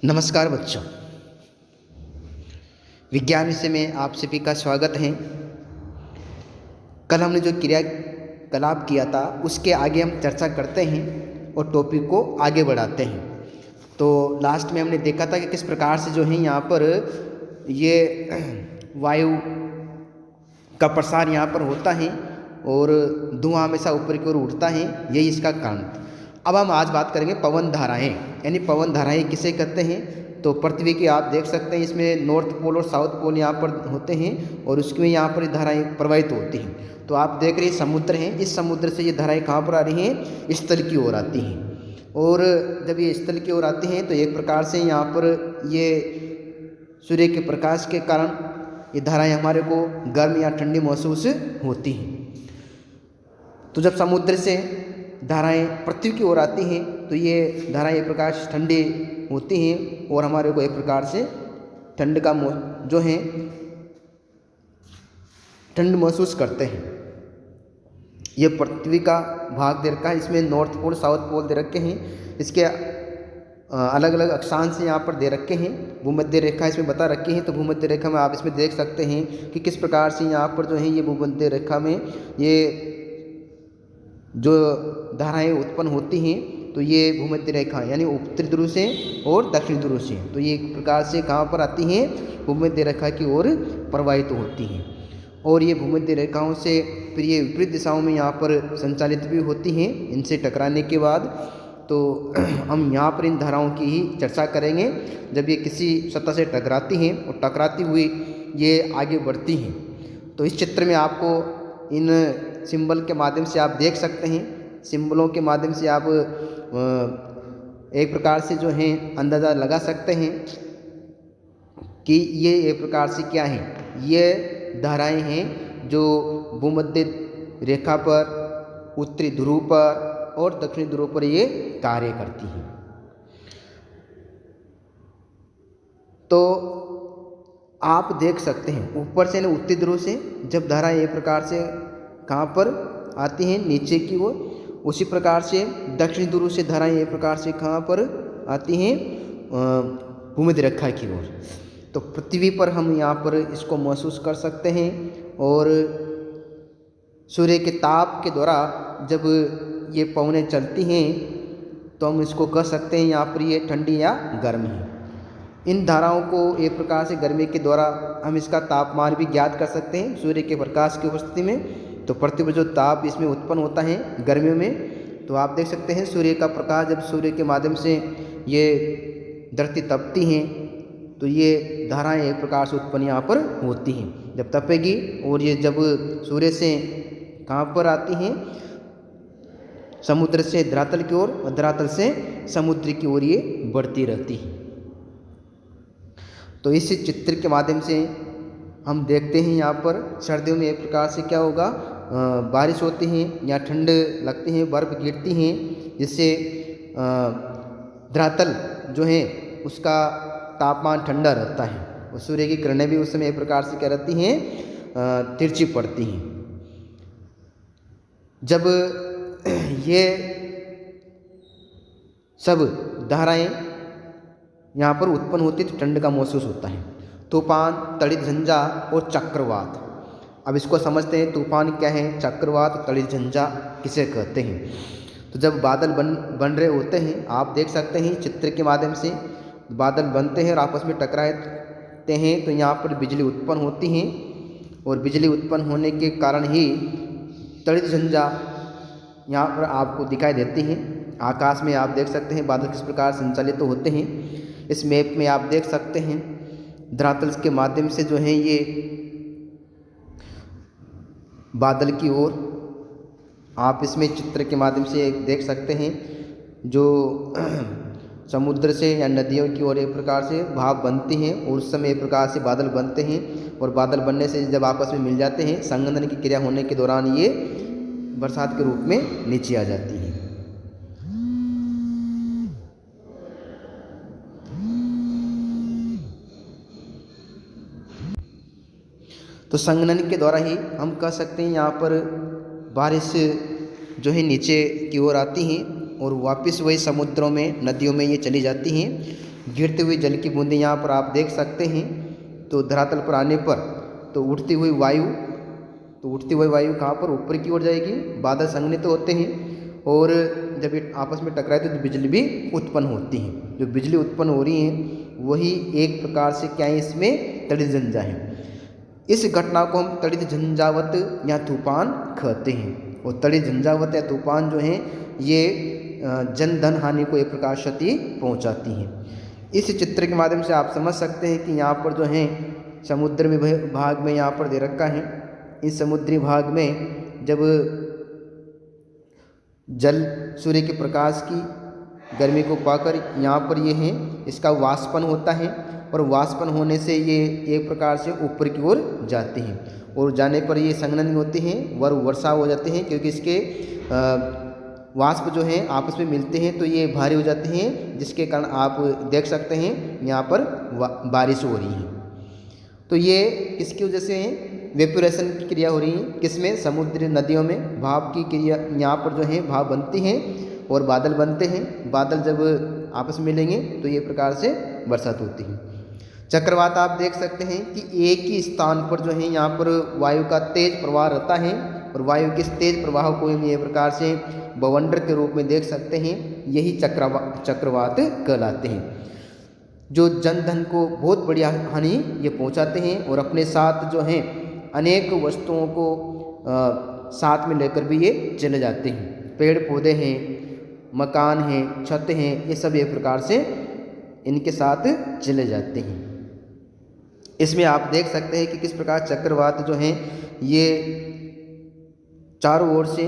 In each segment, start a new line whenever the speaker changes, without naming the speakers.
नमस्कार बच्चों, विज्ञान विषय में आप सभी का स्वागत है। कल हमने जो क्रियाकलाप किया था उसके आगे हम चर्चा करते हैं और टॉपिक को आगे बढ़ाते हैं। तो लास्ट में हमने देखा था कि किस प्रकार से जो है यहाँ पर ये वायु का प्रसार यहाँ पर होता है और धुआं हमेशा ऊपर की ओर उठता है, यही इसका कारण। अब हम आज बात करेंगे पवन धाराएं, यानी पवन धाराएं किसे कहते हैं। तो पृथ्वी की आप देख सकते हैं इसमें नॉर्थ पोल और साउथ पोल यहाँ पर होते हैं और उसमें यहाँ पर धाराएं प्रवाहित होती हैं। तो आप देख रहे हैं समुद्र हैं, इस समुद्र से ये धाराएं कहाँ पर आ रही हैं, स्थल की ओर आती हैं। और जब ये स्थल की ओर आती हैं तो एक प्रकार से यहाँ पर ये सूर्य के प्रकाश के कारण ये धाराएं हमारे को गर्म या ठंडी महसूस होती हैं। तो जब समुद्र से धाराएं पृथ्वी की ओर आती हैं तो ये धाराएं एक प्रकार से ठंडी होती हैं और हमारे को एक प्रकार से ठंड का जो है ठंड महसूस करते हैं। ये पृथ्वी का भाग दे रखा है, इसमें नॉर्थ पोल साउथ पोल दे रखे हैं, इसके अलग अलग अक्षांश यहाँ पर दे रखे हैं। भूमध्य रेखा इसमें बता रखी है। तो भूमध्य रेखा में आप इसमें देख सकते हैं कि किस प्रकार से यहाँ पर जो है ये भूमध्य रेखा में ये जो धाराएं उत्पन्न होती हैं तो ये भूमध्य रेखा यानी उत्तरी ध्रुव से और दक्षिण ध्रुव से, तो ये एक प्रकार से कहाँ पर आती हैं, भूमध्य रेखा की ओर प्रवाहित होती हैं। और ये भूमध्य रेखाओं से फिर ये विपरीत दिशाओं में यहाँ पर संचालित भी होती हैं इनसे टकराने के बाद। तो हम यहाँ पर इन धाराओं की ही चर्चा करेंगे। जब ये किसी सतह से टकराती हैं और टकराती हुई ये आगे बढ़ती हैं, तो इस चित्र में आपको इन सिंबल के माध्यम से आप देख सकते हैं। सिंबलों के माध्यम से आप एक प्रकार से जो है अंदाज़ा लगा सकते हैं कि ये एक प्रकार से क्या है, ये धाराएं हैं जो भूमध्य रेखा पर, उत्तरी ध्रुव पर और दक्षिणी ध्रुव पर ये कार्य करती हैं। तो आप देख सकते हैं ऊपर से न उत्तरी ध्रुव से जब धाराएं एक प्रकार से कहाँ पर आती हैं, नीचे की ओर, उसी प्रकार से दक्षिणी ध्रुव से धाराएं एक प्रकार से कहाँ पर आती हैं, भूमध्य रेखा की ओर। तो पृथ्वी पर हम यहाँ पर इसको महसूस कर सकते हैं और सूर्य के ताप के द्वारा जब ये पवनें चलती हैं तो हम इसको कह सकते हैं यहाँ पर ये ठंडी या गर्म है। इन धाराओं को एक प्रकार से गर्मी के द्वारा हम इसका तापमान भी ज्ञात कर सकते हैं सूर्य के प्रकाश की उपस्थिति में। तो पृथ्वी पर जो ताप इसमें उत्पन्न होता है गर्मियों में, तो आप देख सकते हैं सूर्य का प्रकाश जब सूर्य के माध्यम से ये धरती तपती हैं तो ये धाराएं एक प्रकार से उत्पन्न यहाँ पर होती हैं। जब तपेगी और ये जब सूर्य से कहाँ पर आती हैं, समुद्र से धरातल की ओर और धरातल से समुद्र की ओर ये बढ़ती रहती है। तो इस चित्र के माध्यम से हम देखते हैं यहाँ पर सर्दियों में एक प्रकार से क्या होगा, बारिश होती है या ठंड लगती है, बर्फ़ गिरती हैं, जिससे धरातल जो है उसका तापमान ठंडा रहता है और सूर्य की किरणें भी उस समय एक प्रकार से क्या रहती हैं, तिरछी पड़ती हैं। जब ये सब धाराएं यहाँ पर उत्पन्न होती तो ठंड का महसूस होता है। तूफान, तड़ित झंझा और चक्रवात। अब इसको समझते हैं, तूफान क्या है, चक्रवात, तड़ित झंझा किसे कहते हैं। तो जब बादल बन रहे होते हैं, आप देख सकते हैं चित्र के माध्यम से बादल बनते हैं और आपस में टकराते हैं तो यहाँ पर बिजली उत्पन्न होती है और बिजली उत्पन्न होने के कारण ही तड़ित झंझा यहाँ पर आपको दिखाई देती हैं। आकाश में आप देख सकते हैं बादल किस प्रकार संचालित तो होते हैं। इस मैप में आप देख सकते हैं धरातल के माध्यम से जो है ये बादल की ओर, आप इसमें चित्र के माध्यम से देख सकते हैं जो समुद्र से या नदियों की ओर एक प्रकार से भाप बनती हैं और उस समय एक प्रकार से बादल बनते हैं और बादल बनने से जब आपस में मिल जाते हैं, संघनन की क्रिया होने के दौरान ये बरसात के रूप में नीचे आ जाती है। तो संघनन के द्वारा ही हम कह सकते हैं यहाँ पर बारिश जो है नीचे की ओर आती हैं और वापस वही समुद्रों में, नदियों में ये चली जाती हैं गिरते हुए जल की बूंदें यहाँ पर आप देख सकते हैं। तो धरातल पर आने पर तो उठती हुई वायु कहाँ पर ऊपर की ओर जाएगी, बादल संघनित होते हैं और जब ये आपस में टकराए तो बिजली भी उत्पन्न होती है। जो बिजली उत्पन्न हो रही है वही एक प्रकार से क्या है, इसमें तड़ित झंझा है। इस घटना को हम तड़ित झंझावत या तूफान कहते हैं। और तड़ित झंझावत या तूफान जो है ये जन धन हानि को एक प्रकार क्षति पहुंचाती हैं। इस चित्र के माध्यम से आप समझ सकते हैं कि यहाँ पर जो है समुद्र में भाग में यहाँ पर दे रखा है। इस समुद्री भाग में जब जल सूर्य के प्रकाश की गर्मी को पाकर यहाँ पर ये है इसका वाष्पन होता है और वाष्पन होने से ये एक प्रकार से ऊपर की ओर जाते हैं और जाने पर ये संघनन होते हैं वर वर्षा हो जाते हैं, क्योंकि इसके वाष्प जो हैं आपस में मिलते हैं तो ये भारी हो जाते हैं, जिसके कारण आप देख सकते हैं यहाँ पर बारिश हो रही है। तो ये किसकी वजह से है, वेपोरेशन की क्रिया हो रही है। किसमें, समुद्री नदियों में भाप की क्रिया, यहाँ पर जो है भाप बनती हैं और बादल बनते हैं। बादल जब आपस में मिलेंगे तो ये प्रकार से बरसात होती है। चक्रवात आप देख सकते हैं कि एक ही स्थान पर जो है यहाँ पर वायु का तेज प्रवाह रहता है और वायु के तेज प्रवाह को हम ये प्रकार से बवंडर के रूप में देख सकते हैं। यही चक्रवात कहलाते हैं, जो जन धन को बहुत बड़ी हानि ये पहुंचाते हैं और अपने साथ जो हैं अनेक वस्तुओं को साथ में लेकर भी ये चले जाते हैं। पेड़ पौधे हैं, मकान हैं, छत हैं, ये सब एक प्रकार से इनके साथ चले जाते हैं। इसमें आप देख सकते हैं कि किस प्रकार चक्रवात जो हैं ये चारों ओर से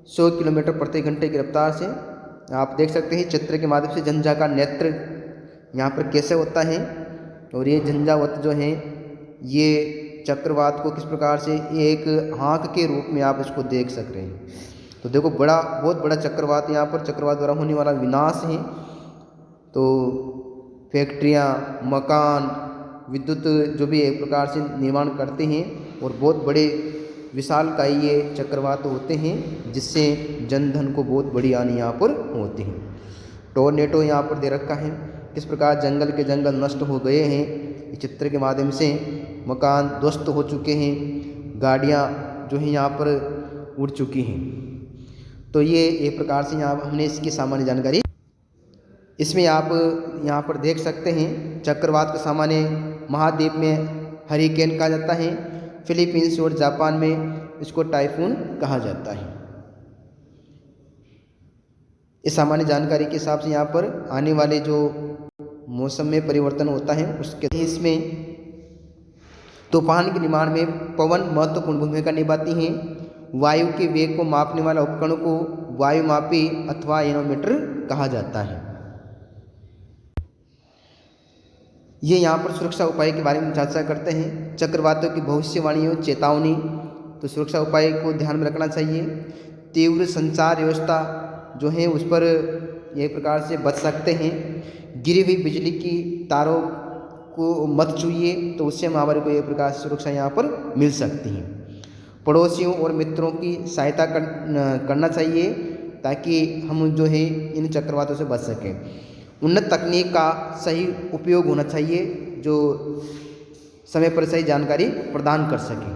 100 किलोमीटर प्रति घंटे की रफ्तार से, आप देख सकते हैं चित्र के माध्यम से झंझा का नेत्र यहाँ पर कैसे होता है। और ये झंझावत जो है ये चक्रवात को किस प्रकार से एक हाँक के रूप में आप इसको देख सक रहे हैं। तो देखो बहुत बड़ा चक्रवात, यहाँ पर चक्रवात द्वारा होने वाला विनाश है। तो फैक्ट्रियाँ, मकान, विद्युत जो भी एक प्रकार से निर्माण करते हैं और बहुत बड़े विशालकाय ये चक्रवात होते हैं, जिससे जनधन को बहुत बड़ी हानि यहाँ पर होती है। टोर्नेडो यहाँ पर दे रखा है, किस प्रकार जंगल के जंगल नष्ट हो गए हैं। इस चित्र के माध्यम से मकान ध्वस्त हो चुके हैं, गाड़ियाँ जो हैं यहाँ पर उड़ चुकी हैं। तो ये एक प्रकार से यहाँ हमने इसकी सामान्य जानकारी, इसमें आप यहाँ पर देख सकते हैं चक्रवात को सामान्य महाद्वीप में हरिकेन कहा जाता है, फिलीपींस और जापान में इसको टाइफून कहा जाता है। इस सामान्य जानकारी के हिसाब से यहाँ पर आने वाले जो मौसम में परिवर्तन होता है उसके इसमें तूफान के निर्माण में पवन महत्वपूर्ण भूमिका निभाती हैं। वायु के वेग को मापने वाला उपकरण को वायुमापी अथवा एनोमीटर कहा जाता है। ये यहाँ पर सुरक्षा उपाय के बारे में चर्चा करते हैं। चक्रवातों की भविष्यवाणी और चेतावनी, तो सुरक्षा उपाय को ध्यान में रखना चाहिए। तीव्र संचार व्यवस्था जो है उस पर एक प्रकार से बच सकते हैं। गिरी हुई बिजली की तारों को मत छूइए, तो उससे हमारे को एक प्रकार से सुरक्षा यहाँ पर मिल सकती है। पड़ोसियों और मित्रों की सहायता करना चाहिए ताकि हम जो है इन चक्रवातों से बच सकें। उन्नत तकनीक का सही उपयोग होना चाहिए जो समय पर सही जानकारी प्रदान कर सके।